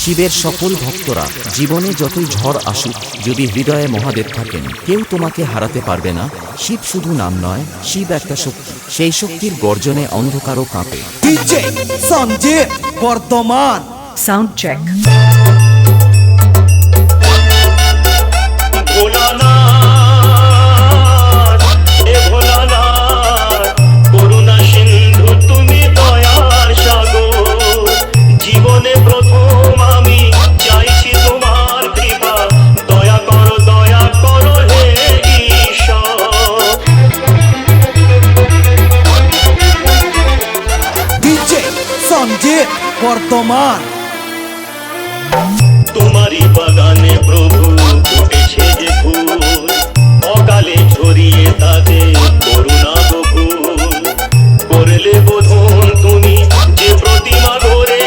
শিবের সকল ভক্তরা, জীবনে যতই ঝড় আসুক, যদি হৃদয়ে মহাদেব থাকেন, কেউ তোমাকে হারাতে পারবে না। শিব শুধু নাম নয়, শিব একটা শক্তি, সেই শক্তির গর্জনে অন্ধকারও কাঁপে। ডিজে সঞ্জীব বর্তমান। Sound check. জীবনে প্রথম আমি চাইছি তোমার কৃপা, দয়া করো হে ঈশ্বর। ডিজে সঞ্জীব বর্তমান। তোমারই বাগানে প্রভু ফুটেছে যে ফুল, অকালে ছড়িয়ে তাতে করুণা বকুল। করলে বোধন তুমি যে প্রতিমা গড়ে,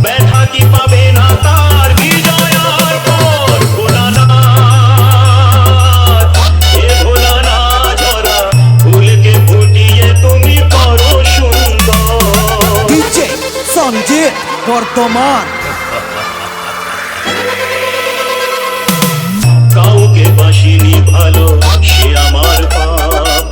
ব্যথা কি পাবে না তার বিজয়ার পর। ভোলানাথ, হে ভোলানাথ, ঝরা ফুলকে ফুটিয়ে তুমি করো সুন্দর। ডিজে সঞ্জীব বর্তমান। কাউকে বাসিনি ভালো সে আমার পাপ,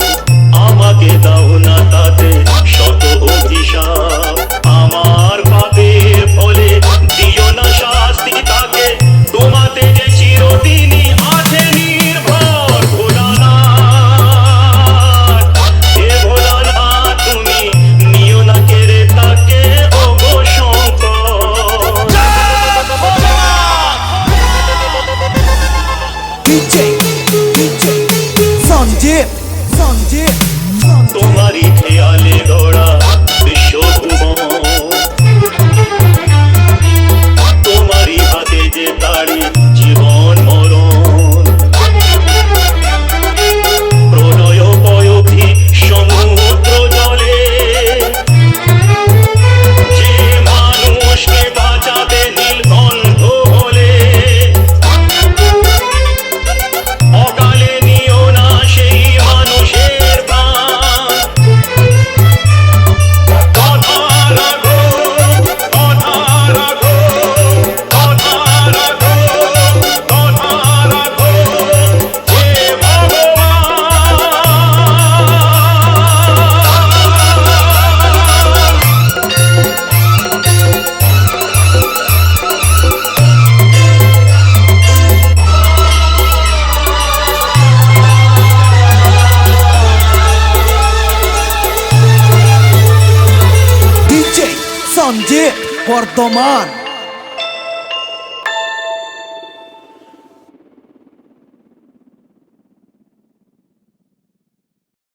আমাকে দাও না তাতে শত অভিশাপ। আমার পাপের ফলে দিও না শাস্তি তাকে, তোমাতে যে চিরদিনই আছে নির্ভর। ভোলানাথ, হে ভোলানাথ, তুমি নিও না কেড়ে তাকে, ওগো শঙ্কর। ডিজে সঞ্জীব সঞ্জীব। তোমারই খেয়ালে গড়া বিশ্বভুবন, তোমারই হাতে যে তাড়ি জীবন মরণ। প্রলয় পয়ভি সমুদ্র জলে, যে মানুষকে বাঁচাতে নীলকণ্ঠ হলে। অকালে নিও না সেই মানুষের প্রাণ, কথা রাখো, কথা রাখো, কথা রাখো, কথা রাখো, হে ভগবান। ডিজে সঞ্জীব বর্তমান।